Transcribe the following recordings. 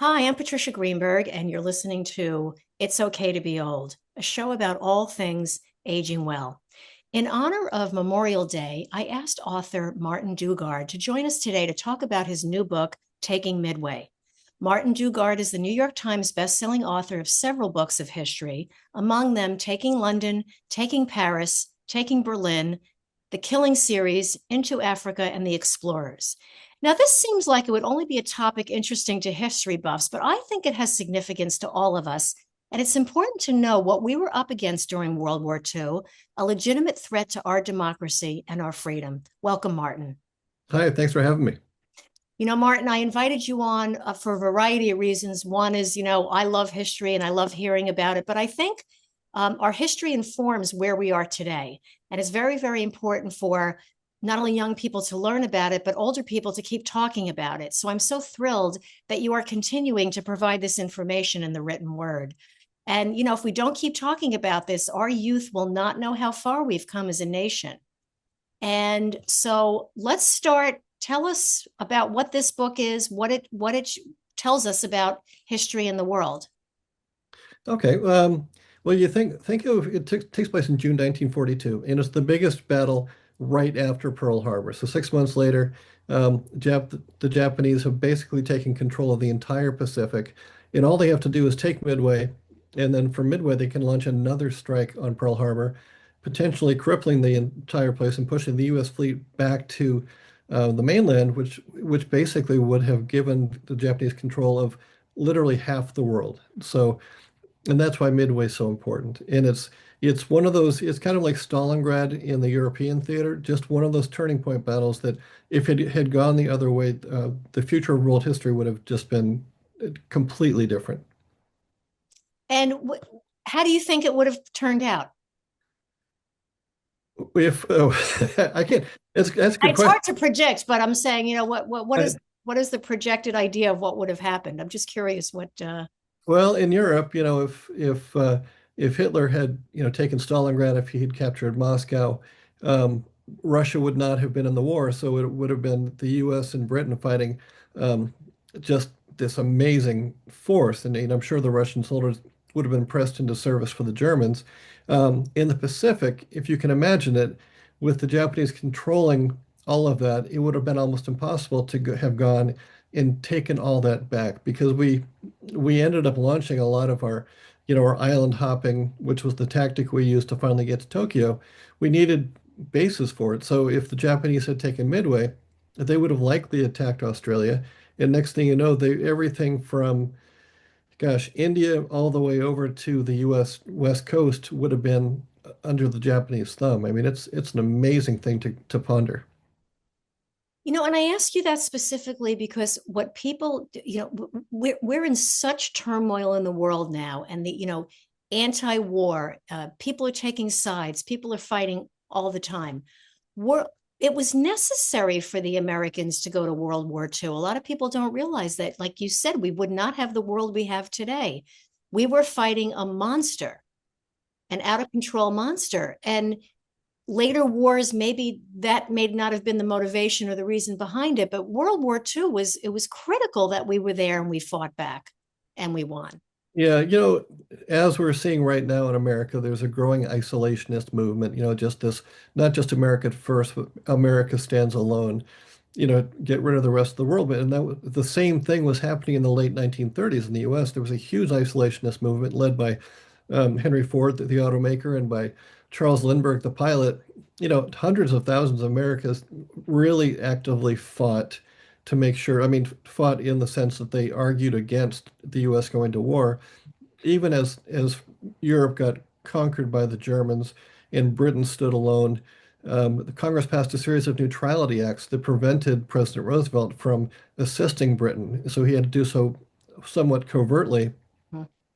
Hi, I'm Patricia Greenberg, and you're listening to It's Okay to Be Old, a show about all things aging well. In honor of Memorial Day, I asked author Martin Dugard to join us today to talk about his new book, Taking Midway. Martin Dugard is the New York Times bestselling author of several books of history, among them Taking London, Taking Paris, Taking Berlin, the Killing series, Into Africa, and The Explorers. Now, this seems like it would only be a topic interesting to history buffs, but I think it has significance to all of us. And it's important to know what we were up against during World War II, a legitimate threat to our democracy and our freedom. Welcome, Martin. Hi, thanks for having me. Martin, I invited you on for a variety of reasons. One is, I love history and I love hearing about it, but I think our history informs where we are today. And it's very, very important for not only young people to learn about it, but older people to keep talking about it. So I'm so thrilled that you are continuing to provide this information in the written word. And, if we don't keep talking about this, our youth will not know how far we've come as a nation. And so let's start. Tell us about what this book is, what it tells us about history in the world. Okay, well, you think of it takes place in June 1942, and it's the biggest battle right after Pearl Harbor. So 6 months later, the Japanese have basically taken control of the entire Pacific, and all they have to do is take Midway, and then from Midway they can launch another strike on Pearl Harbor, potentially crippling the entire place and pushing the U.S. fleet back to the mainland, which basically would have given the Japanese control of literally half the world. So, and that's why Midway is so important. And it's one of those. It's kind of like Stalingrad in the European theater, just one of those turning point battles that, if it had gone the other way, the future of world history would have just been completely different. And how do you think it would have turned out? If I can't, that's a good It's question. hard to predict, but I'm saying, what I, is the projected idea of what would have happened? I'm just curious what Well, in Europe, if Hitler had, taken Stalingrad, if he had captured Moscow, um, Russia would not have been in the war. So it would have been the U.S. and Britain fighting just this amazing force, and I'm sure the Russian soldiers would have been pressed into service for the Germans. In the Pacific, if you can imagine it, with the Japanese controlling all of that, it would have been almost impossible to have gone and taken all that back because we ended up launching a lot of our island hopping, which was the tactic we used to finally get to Tokyo. We needed bases for it. So if the Japanese had taken Midway, they would have likely attacked Australia. And next thing you know, everything from, gosh, India all the way over to the U.S. West Coast would have been under the Japanese thumb. I mean, it's an amazing thing to ponder. And I ask you that specifically because what people, we're in such turmoil in the world now, and anti-war, people are taking sides, people are fighting all the time. We're, it was necessary for the Americans to go to World War II. A lot of people don't realize that, like you said, we would not have the world we have today. We were fighting a monster, an out of control monster. And later wars, maybe that may not have been the motivation or the reason behind it, but World War II was critical that we were there and we fought back and we won. Yeah, as we're seeing right now in America, there's a growing isolationist movement, just this, not just America first, but America stands alone, get rid of the rest of the world. But and the same thing was happening in the late 1930s in the US. There was a huge isolationist movement led by Henry Ford, the automaker, and by Charles Lindbergh, the pilot. Hundreds of thousands of Americans really actively fought to make sure, I mean, fought in the sense that they argued against the U.S. going to war, even as Europe got conquered by the Germans and Britain stood alone. The Congress passed a series of neutrality acts that prevented President Roosevelt from assisting Britain, so he had to do so somewhat covertly.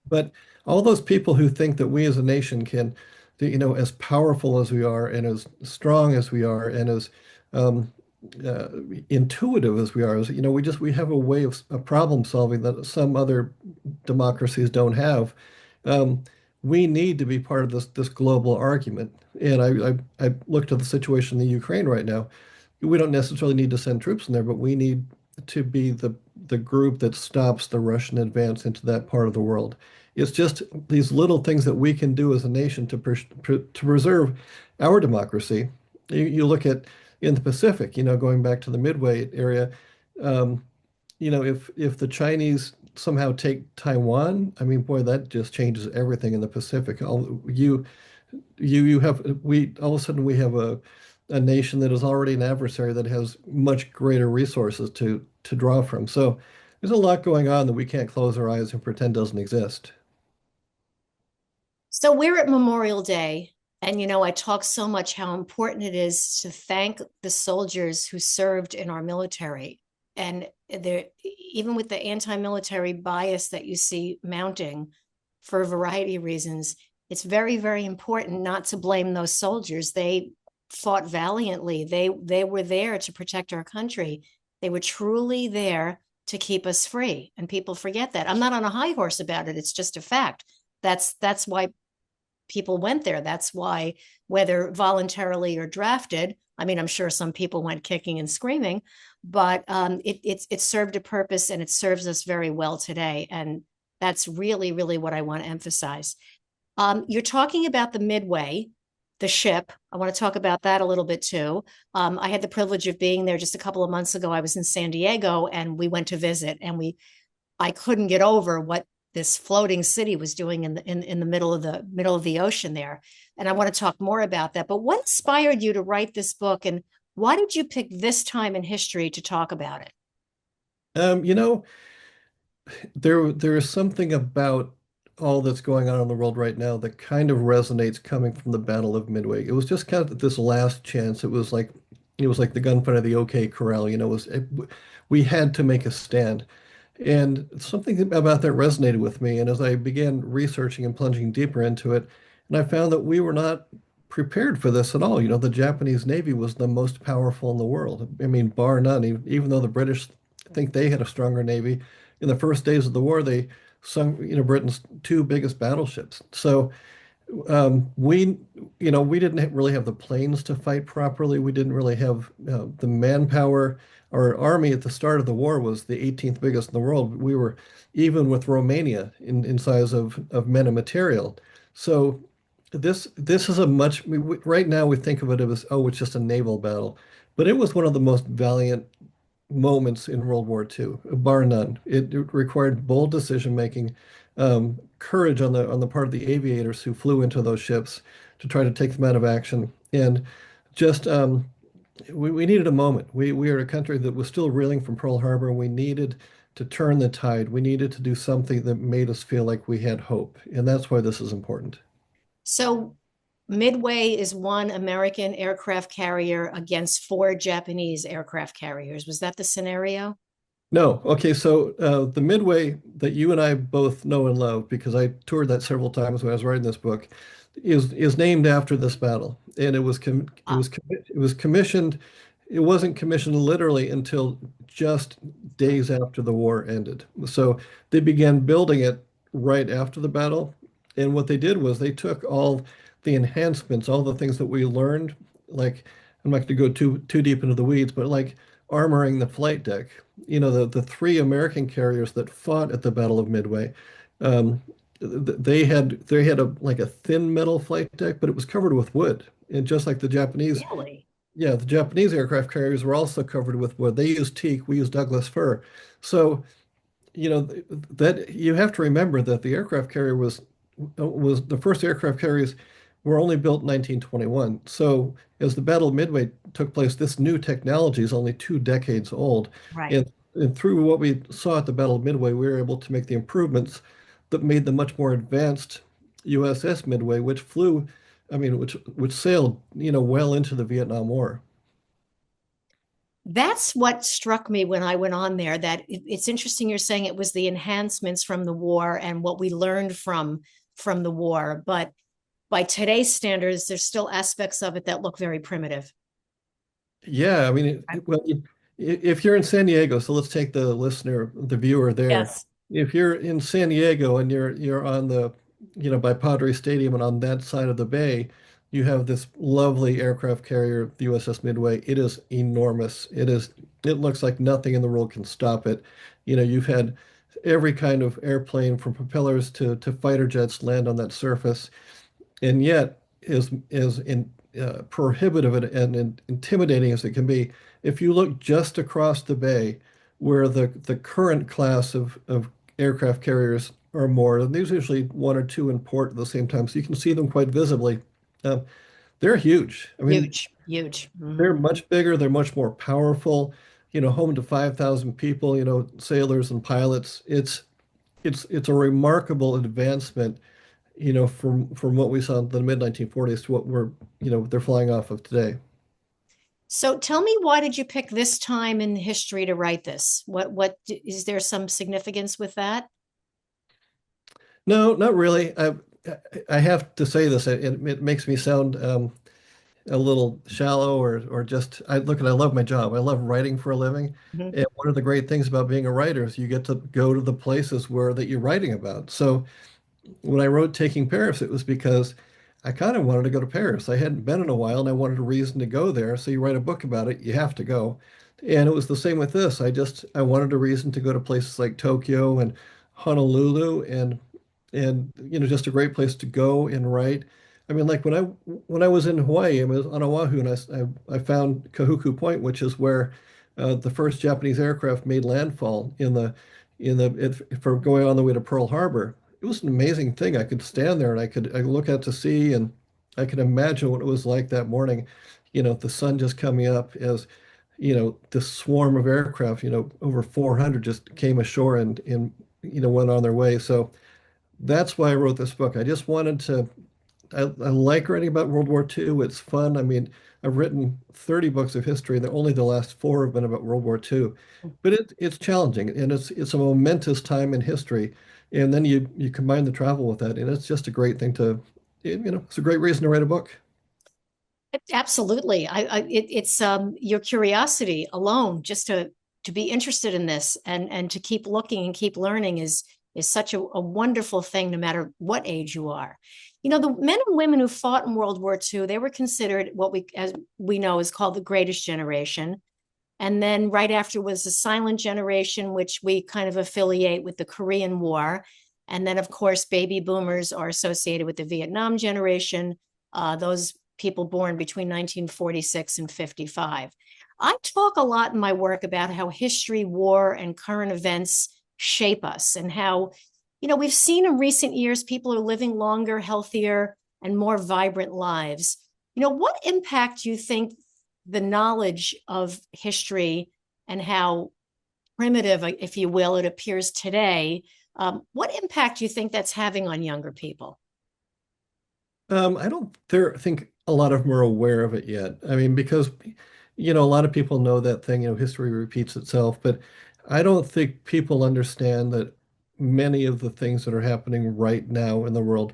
But all those people who think that we as a nation can, as powerful as we are and as strong as we are and as um, uh, intuitive as we are, we have a way of problem solving that some other democracies don't have. Um, we need to be part of this global argument. And I look to the situation in the Ukraine right now. We don't necessarily need to send troops in there, but we need to be the group that stops the Russian advance into that part of the world. It's just these little things that we can do as a nation to preserve our democracy. You look at in the Pacific, going back to the Midway area, um, if the Chinese somehow take Taiwan, I mean, boy, that just changes everything in the Pacific. You have we all of a sudden we have a nation that is already an adversary that has much greater resources to draw from. So there's a lot going on that we can't close our eyes and pretend doesn't exist. So we're at Memorial Day, and I talk so much how important it is to thank the soldiers who served in our military. And there, even with the anti-military bias that you see mounting for a variety of reasons, it's very, very important not to blame those soldiers. They fought valiantly. They were there to protect our country. They were truly there to keep us free. And people forget that. I'm not on a high horse about it. It's just a fact. That's why people went there. That's why, whether voluntarily or drafted, I mean, I'm sure some people went kicking and screaming, but it served a purpose, and it serves us very well today. And that's really, really what I want to emphasize. You're talking about the Midway, the ship. I want to talk about that a little bit too. I had the privilege of being there just a couple of months ago. I was in San Diego, and we went to visit, and I couldn't get over what this floating city was doing in the middle of the ocean there. And I want to talk more about that. But what inspired you to write this book, and why did you pick this time in history to talk about it? Um, you know, there is something about all that's going on in the world right now that kind of resonates coming from the Battle of Midway. It was just kind of this last chance. It was like the gunfight of the OK Corral. We had to make a stand. And something about that resonated with me. And as I began researching and plunging deeper into it, and I found that we were not prepared for this at all. The Japanese Navy was the most powerful in the world. I mean, bar none, even though the British think they had a stronger navy. In the first days of the war, they sunk, Britain's two biggest battleships. So we didn't really have the planes to fight properly. We didn't really have the manpower. Our army at the start of the war was the 18th biggest in the world. We were even with Romania in size of men and material. So this is a much right now we think of it as, oh, it's just a naval battle, but it was one of the most valiant moments in World War II, bar none. It required bold decision making, courage on the part of the aviators who flew into those ships to try to take them out of action, and just we needed a moment. We are a country that was still reeling from Pearl Harbor. We needed to turn the tide. We needed to do something that made us feel like we had hope, and that's why this is important. So Midway is one American aircraft carrier against four Japanese aircraft carriers. Was that the scenario? No. Okay, so the Midway that you and I both know and love, because I toured that several times when I was writing this book, is named after this battle, and Ah, it was commissioned. It wasn't commissioned literally until just days after the war ended. So they began building it right after the battle, and what they did was they took all the enhancements, all the things that we learned, like I'm not going to go too deep into the weeds, but like armoring the flight deck. The three American carriers that fought at the Battle of Midway, um, they had a thin metal flight deck, but it was covered with wood. And just like the Japanese, really? yeah, the Japanese aircraft carriers were also covered with wood. They used teak, we used Douglas fir. So that you have to remember that the aircraft carrier was the first aircraft carriers were only built in 1921. So as the Battle of Midway took place, this new technology is only 2 decades old. Right. And through what we saw at the Battle of Midway, we were able to make the improvements that made the much more advanced USS Midway, which flew, I mean, which sailed, well into the Vietnam War. That's what struck me when I went on there. That it's interesting you're saying it was the enhancements from the war and what we learned from the war, but by today's standards, there's still aspects of it that look very primitive. Yeah, I mean, if you're in San Diego, so let's take the listener, the viewer there. Yes. If you're in San Diego and you're on by Padre Stadium and on that side of the bay, you have this lovely aircraft carrier, the USS Midway. It is enormous. It looks like nothing in the world can stop it. You've had every kind of airplane from propellers to fighter jets land on that surface, and yet prohibitive and intimidating as it can be, if you look just across the bay where the current class of aircraft carriers are moored, and there's usually one or two in port at the same time, so you can see them quite visibly. Um, they're huge. I mean, Huge, huge. they're much bigger, they're much more powerful, home to 5,000 people, sailors and pilots. It's a remarkable advancement, from what we saw in the mid 1940s to what they're flying off of today. So tell me, why did you pick this time in history to write this? What is there some significance with that? No, not really. I have to say this. It makes me sound a little shallow or just I love my job. I love writing for a living. Mhm. And one of the great things about being a writer is you get to go to the places where that you're writing about. So when I wrote Taking Paris, it was because I kind of wanted to go to Paris. I hadn't been in a while and I wanted a reason to go there. So you write a book about it, you have to go. And it was the same with this. I wanted a reason to go to places like Tokyo and Honolulu and just a great place to go and write. I mean, like when I was in Hawaii, I was on Oahu and I found Kahuku Point, which is where the first Japanese aircraft made landfall for going on the way to Pearl Harbor. It was an amazing thing. I could stand there and I could look out to sea and I could imagine what it was like that morning. The sun just coming up as this swarm of aircraft, over 400 just came ashore and went on their way. So that's why I wrote this book. I just wanted to, I like writing about World War II. It's fun. I mean, I've written 30 books of history, and only the last four have been about World War II. But it's challenging, and it's a momentous time in history. And then you combine the travel with that, and it's just a great thing it's a great reason to write a book. Absolutely. It's your curiosity alone, just to be interested in this and to keep looking and keep learning is such a wonderful thing, no matter what age you are. The men and women who fought in World War II, they were considered what as we know, is called the greatest generation. And then right after was the silent generation, which we kind of affiliate with the Korean War. And then, of course, baby boomers are associated with the Vietnam generation, those people born between 1946 and 55. I talk a lot in my work about how history, war, and current events shape us, and how, we've seen in recent years people are living longer, healthier, and more vibrant lives. What impact do you think the knowledge of history and how primitive, if you will, it appears today, what impact do you think that's having on younger people? I don't think a lot of them are aware of it yet. I mean, because, a lot of people know that thing, history repeats itself, but I don't think people understand that many of the things that are happening right now in the world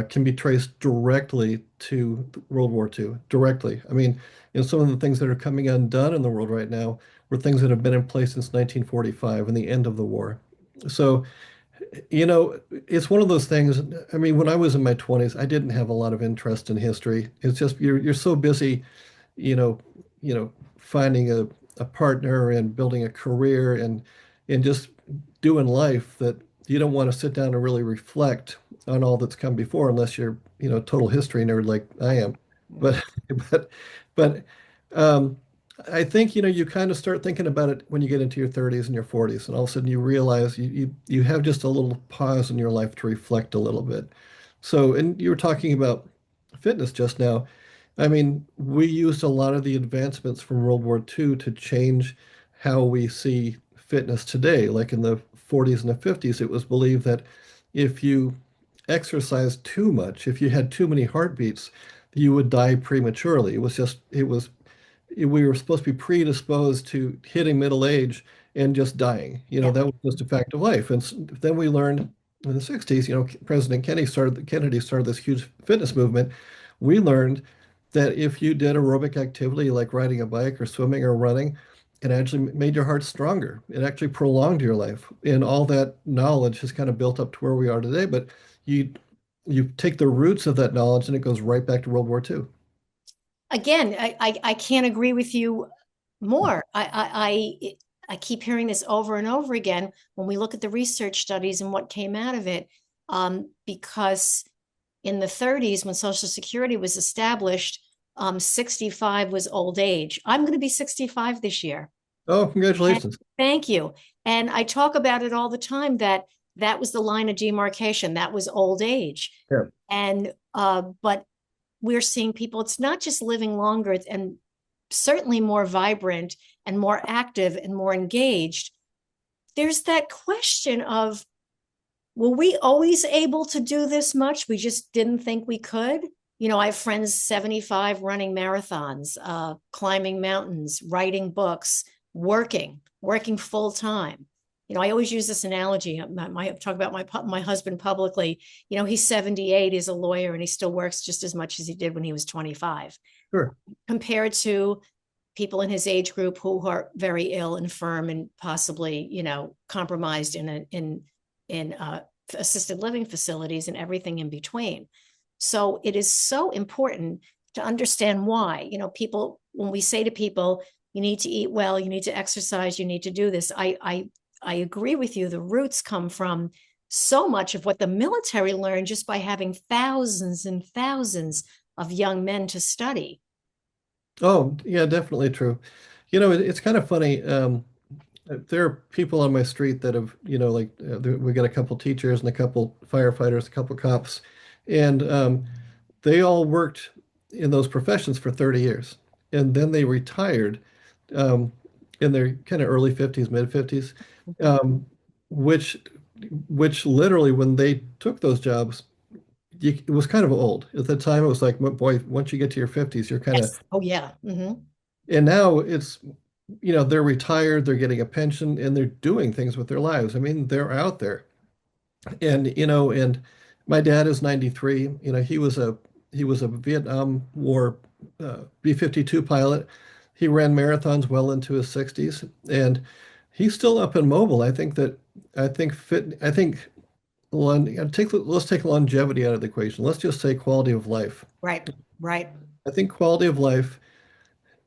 can be traced directly to World War II, directly. I mean, some of the things that are coming undone in the world right now were things that have been in place since 1945 and the end of the war. So, it's one of those things. I mean, when I was in my 20s, I didn't have a lot of interest in history. It's just you're so busy, you know, finding a partner and building a career and just doing life that you don't want to sit down and really reflect on all that's come before unless you're, a total history nerd like I am. But but but um I think, you kind of start thinking about it when you get into your 30s and your 40s, and all of a sudden you realize you have just a little pause in your life to reflect a little bit. So, and you were talking about fitness just now. I mean, we used a lot of the advancements from World War II to change how we see fitness today. Like in the 40s and the 50s, it was believed that if you exercised too much, if you had too many heartbeats, you would die prematurely. We were supposed to be predisposed to hitting middle age and just dying. Yeah. That was just a fact of life. And then we learned in the 60s, President Kennedy started this huge fitness movement. We learned that if you did aerobic activity like riding a bike or swimming or running, it actually made your heart stronger. It actually prolonged your life. And all that knowledge has kind of built up to where we are today. But you you take the roots of that knowledge and it goes right back to World War II. Again, I can't agree with you more. I keep hearing this over and over again when we look at the research studies and what came out of it, because in the 30s, when Social Security was established, 65 was old age. I'm going to be 65 this year. Oh, And congratulations. thank you. And I talk about it all the time that that was the line of demarcation. That was old age. Yeah. And but we're seeing people, it's not just living longer and certainly more vibrant and more active and more engaged. There's that question of, were we always able to do this much? We just didn't think we could. You know, I have friends 75 running marathons, climbing mountains, writing books, working full time. You know, I always use this analogy. I talk about my husband publicly. You know, he's 78, he's a lawyer, and he still works just as much as he did when he was 25, Sure. compared to people in his age group who are very ill, infirm, and possibly, you know, compromised in assisted living facilities and everything in between. So it is so important to understand why. You know, people, when we say to people, you need to eat well, you need to exercise, you need to do this. I agree with you. The roots come from so much of what the military learned just by having thousands and thousands of young men to study. Oh, yeah, definitely true. It's kind of funny. There are people on my street that have, we got a couple teachers and a couple firefighters, a couple cops, and they all worked in those professions for 30 years. And then they retired um, in their kind of early 50s, mid 50s, Mhm. um, which, which literally, when they took those jobs, it was kind of old. At the time, it was like, boy, once you get to your 50s, you're kind of, Yes. Oh, yeah. Mm-hmm. and now it's, they're retired, they're getting a pension, and they're doing things with their lives. I mean, they're out there. And my dad is 93. He was a Vietnam War B-52 pilot. He ran marathons well into his 60s, and he's still up and mobile. Let's take longevity out of the equation. Let's just say quality of life. Right. Right. I think quality of life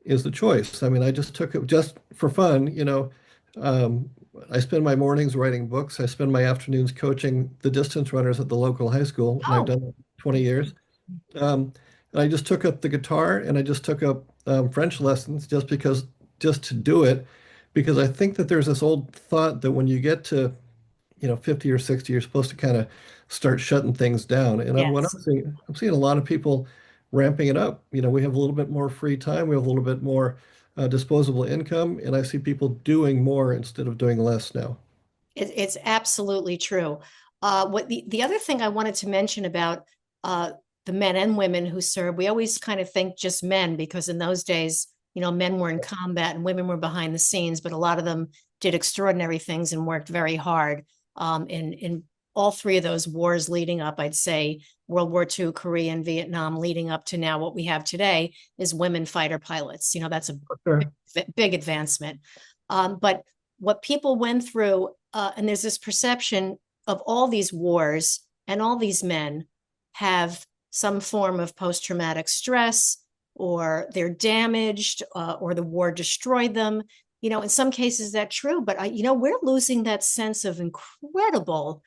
is the choice. I mean, I just took it just for fun. Um, I spend my mornings writing books. I spend my afternoons coaching the distance runners at the local high school, and I've Oh, done it 20 years. Um, and I just took up the guitar and I just took up French lessons just to do it, because I think that there's this old thought that when you get to 50 or 60, you're supposed to kind of start shutting things down. And what yes. I'm seeing a lot of people ramping it up. We have a little bit more free time, we have a little bit more disposable income, and I see people doing more instead of doing less now. It's absolutely true. What the other thing I wanted to mention about uh, the men and women who serve, we always kind of think just men, because in those days, you know, men were in combat and women were behind the scenes, but a lot of them did extraordinary things and worked very hard in all three of those wars leading up. I'd say World War II, Korea, and Vietnam, leading up to now what we have today is women fighter pilots. You know, that's a Sure. big advancement. But what people went through, and there's this perception of all these wars and all these men have some form of post-traumatic stress, or they're damaged, or the war destroyed them. You know, in some cases that's true, but we're losing that sense of incredible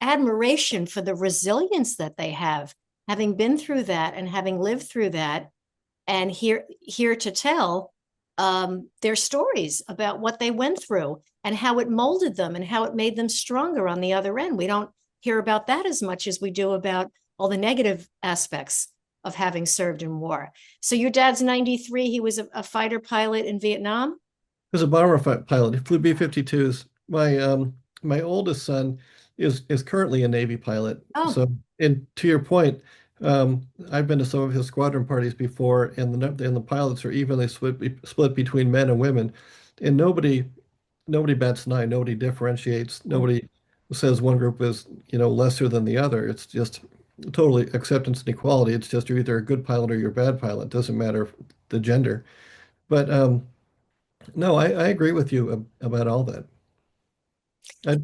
admiration for the resilience that they have, having been through that and having lived through that, and here to tell their stories about what they went through and how it molded them and how it made them stronger on the other end. We don't hear about that as much as we do about all the negative aspects of having served in war. So your dad's 93. He was a fighter pilot in Vietnam. As a pilot, he flew B-52s. My oldest son is currently a Navy pilot. Oh, So, and to your point, I've been to some of his squadron parties before, and the pilots are evenly split between men and women, and nobody bats an eye, nobody differentiates, nobody says one group is lesser than the other. It's just totally acceptance and equality. It's just you're either a good pilot or you're a bad pilot. It doesn't matter the gender. But no, I agree with you about all that. I,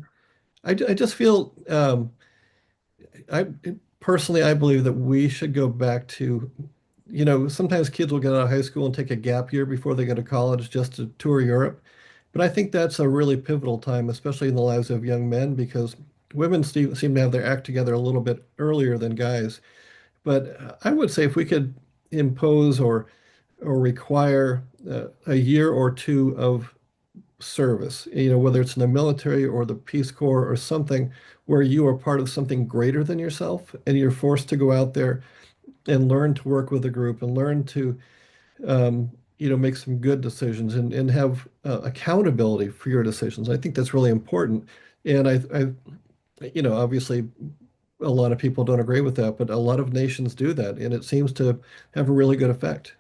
I just feel I personally, I believe that we should go back to, sometimes kids will get out of high school and take a gap year before they go to college just to tour Europe. But I think that's a really pivotal time, especially in the lives of young men, because women seem to have their act together a little bit earlier than guys. But I would say if we could impose or require a year or two of service, whether it's in the military or the Peace Corps or something where you are part of something greater than yourself and you're forced to go out there and learn to work with a group and learn to, make some good decisions and have accountability for your decisions. I think that's really important. And obviously a lot of people don't agree with that, but a lot of nations do that, and it seems to have a really good effect.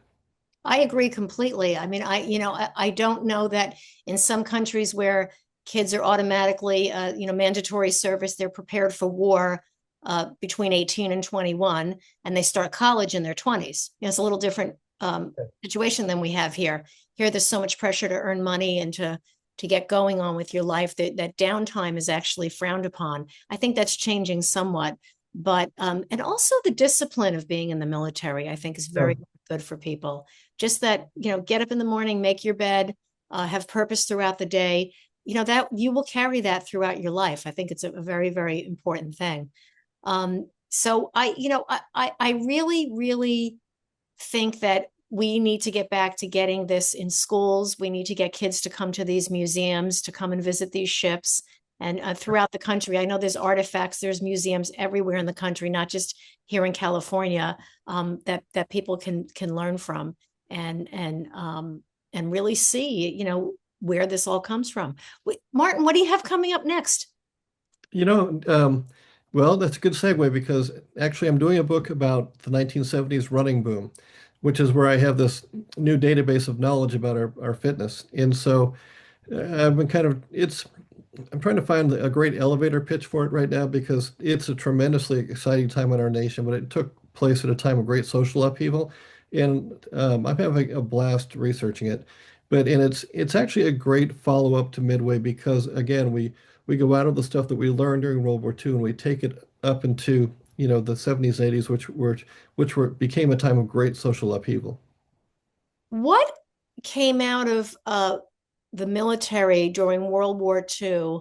I agree completely. I mean, I don't know that in some countries where kids are automatically, mandatory service, they're prepared for war between 18 and 21, and they start college in their 20s. It's a little different situation than we have here. Here, there's so much pressure to earn money and to get going on with your life that downtime is actually frowned upon. I think that's changing somewhat, but and also the discipline of being in the military, I think, is Yeah. very good for people. Just that, get up in the morning, make your bed, have purpose throughout the day. That you will carry that throughout your life. I think it's a very, very important thing. So I really, really think that we need to get back to getting this in schools. We need to get kids to come to these museums, to come and visit these ships and throughout the country. I know there's artifacts, there's museums everywhere in the country, not just here in California, that people can learn from and really see, where this all comes from. Martin, what do you have coming up next? You know, um, well, that's a good segue because actually I'm doing a book about the 1970s running boom, which is where I have this new database of knowledge about our fitness. And so I've been I'm trying to find a great elevator pitch for it right now because it's a tremendously exciting time in our nation, but it took place at a time of great social upheaval. And I'm having a blast researching it. And it's actually a great follow-up to Midway because again, we go out of the stuff that we learned during World War II and we take it up into, the 70s, 80s, which became a time of great social upheaval. What came out of the military during World War II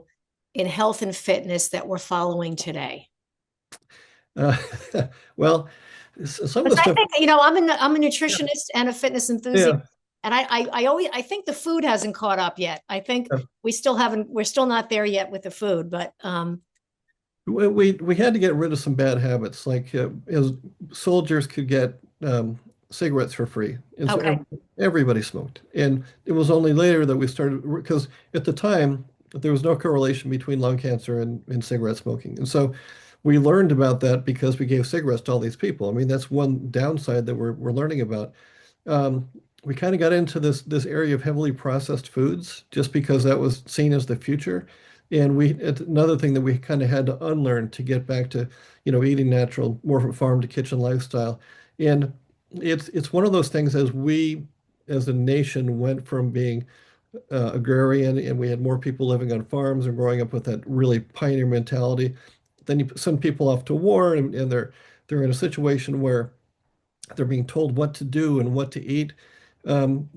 in health and fitness that we're following today? Uh, well, some of the Because I stuff, think, I'm a yeah, nutritionist and a fitness enthusiast. yeah. And I think the food hasn't caught up yet. I think Yeah. we're still not there yet with the food, but We had to get rid of some bad habits, like as soldiers could get cigarettes for free, and so okay. everybody smoked. And it was only later that we started because at the time there was no correlation between lung cancer and cigarette smoking, and so we learned about that because we gave cigarettes to all these people. I mean, that's one downside that we're learning about. Um, we kind of got into this area of heavily processed foods just because that was seen as the future. And it's another thing that we kind of had to unlearn to get back to, eating natural, more of a farm to kitchen lifestyle. And it's one of those things as we as a nation went from being agrarian and we had more people living on farms and growing up with that really pioneer mentality. Then you send people off to war and they're in a situation where they're being told what to do and what to eat. Um,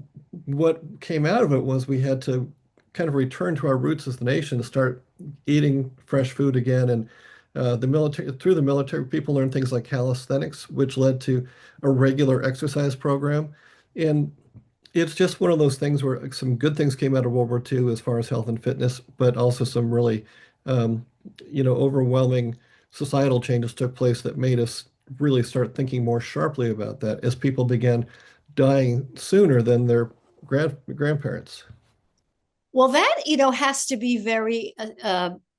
what came out of it was we had to kind of return to our roots as the nation to start eating fresh food again. And the military, through the military, people learned things like calisthenics, which led to a regular exercise program. And it's just one of those things where some good things came out of World War II as far as health and fitness, but also some really, um, overwhelming societal changes took place that made us really start thinking more sharply about that as people began dying sooner than their grandparents. Well, that, has to be very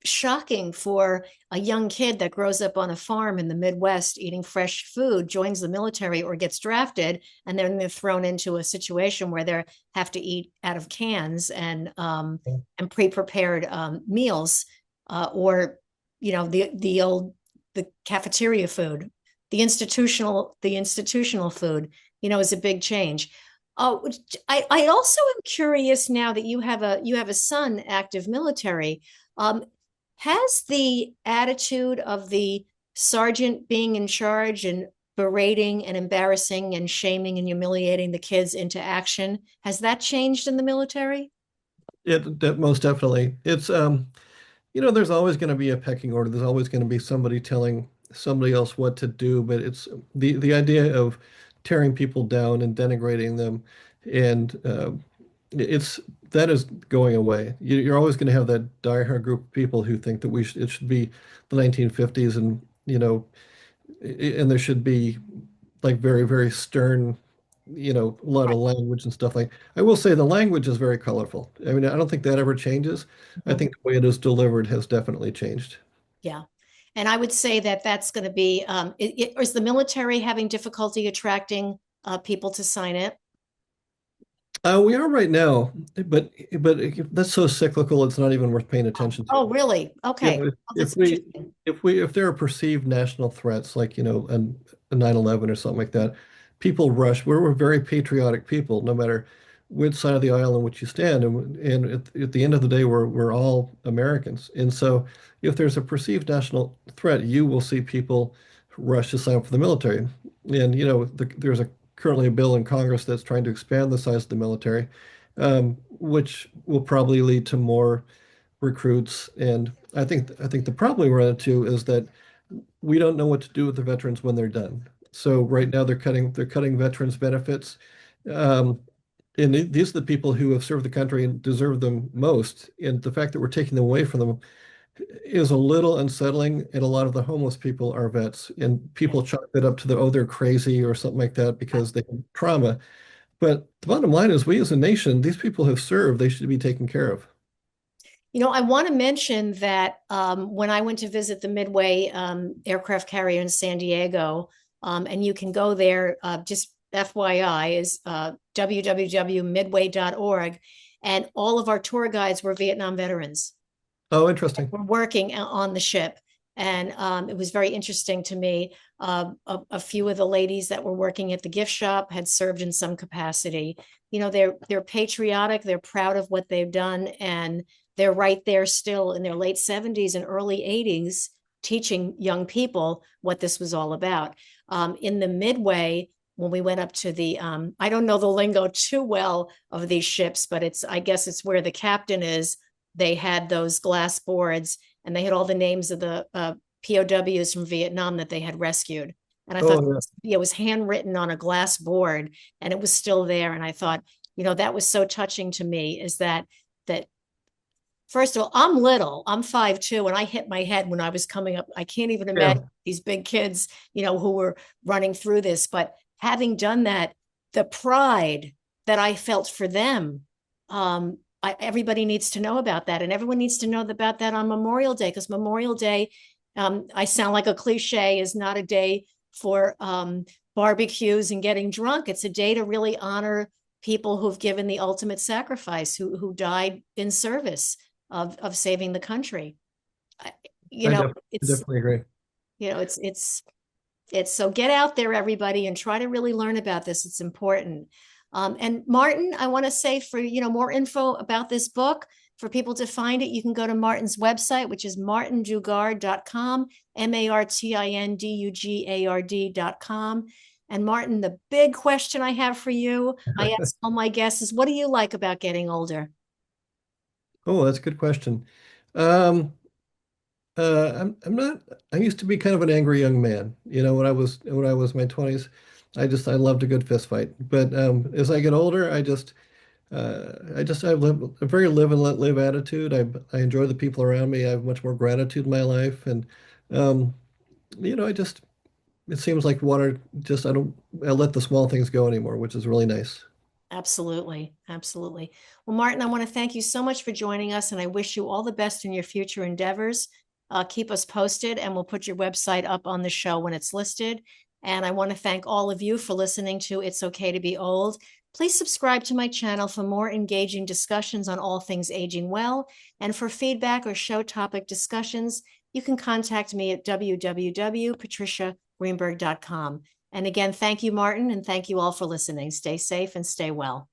shocking for a young kid that grows up on a farm in the Midwest eating fresh food, joins the military or gets drafted, and then they're thrown into a situation where they have to eat out of cans and pre-prepared meals, or the cafeteria food, the institutional food, is a big change. Oh, I also am curious now that you have a son active military. Um, has the attitude of the sergeant being in charge and berating and embarrassing and shaming and humiliating the kids into action. Has that changed in the military? That most definitely. It's there's always going to be a pecking order. There's always going to be somebody telling somebody else what to do, but it's the idea of tearing people down and denigrating them, and it's that is going away. You're always going to have that diehard group of people who think that it should be the 1950s, and and there should be like very, very stern, a lot of language and stuff like. I will say the language is very colorful. I mean, I don't think that ever changes. I Mhm. think the way it is delivered has definitely changed. Yeah. And I would say that that's going to be, is the military having difficulty attracting people to sign it? We are right now, but that's so cyclical. It's not even worth paying Oh, attention to. oh, really? You Okay. know, Oh, if that's we interesting. if there are perceived national threats like a 9/11 or something like that, people rush. We're very patriotic people, no matter which side of the aisle in which you stand, and at the end of the day, we're all Americans. And so, if there's a perceived national threat, you will see people rush to sign up for the military. And there's currently a bill in Congress that's trying to expand the size of the military, which will probably lead to more recruits. And I think the problem we run into is that we don't know what to do with the veterans when they're done. So right now they're cutting veterans benefits. Um, and these are the people who have served the country and deserve them most. And the fact that we're taking them away from them is a little unsettling. And a lot of the homeless people are vets, and Yeah. people chalk that up to they're crazy or something like that because they have trauma. But the bottom line is, we as a nation, these people have served, they should be taken care of. I want to mention that when I went to visit the Midway aircraft carrier in San Diego, and you can go there, just FYI, is www.midway.org. And all of our tour guides were Vietnam veterans. Oh, interesting. Were working on the ship. And it was very interesting to me. A few of the ladies that were working at the gift shop had served in some capacity. They're patriotic, they're proud of what they've done, and they're right there still in their late 70s and early 80s teaching young people what this was all about. In the Midway, when we went up to the, I don't know the lingo too well of these ships, but I guess it's where the captain is. They had those glass boards, and they had all the names of the POWs from Vietnam that they had rescued. And I thought, Oh, it was handwritten on a glass board, and it was still there. And I thought, that was so touching to me, is that first of all, I'm little, I'm 5'2", and I hit my head when I was coming up. I can't even yeah. imagine these big kids, who were running through this. But having done that, the pride that I felt for them, everybody needs to know about that. And everyone needs to know about that on Memorial Day, because Memorial Day, I sound like a cliche, is not a day for barbecues and getting drunk. It's a day to really honor people who've given the ultimate sacrifice, who died in service of saving the country. You I know, it's definitely agree. you know, it's so get out there, everybody, and try to really learn about this. It's important. And Martin, I want to say, for more info about this book, for people to find it, you can go to Martin's website, which is martindugard.com, martindugard.com. And Martin, the big question I have for you, I ask all my guests, is what do you like about getting older? Oh, that's a good question. Um, I'm not. I used to be kind of an angry young man. When I was in my 20s, I loved a good fist fight. But as I get older, I live a very live and let live attitude. I enjoy the people around me. I have much more gratitude in my life, and um, I just it seems like water. Just I let the small things go anymore, which is really nice. Absolutely. Absolutely. Well, Martin, I want to thank you so much for joining us, and I wish you all the best in your future endeavors. Keep us posted, and we'll put your website up on the show when it's listed. And I want to thank all of you for listening to It's Okay to Be Old. Please subscribe to my channel for more engaging discussions on all things aging well. And for feedback or show topic discussions, you can contact me at www.patriciagreenberg.com. And again, thank you, Martin, and thank you all for listening. Stay safe and stay well.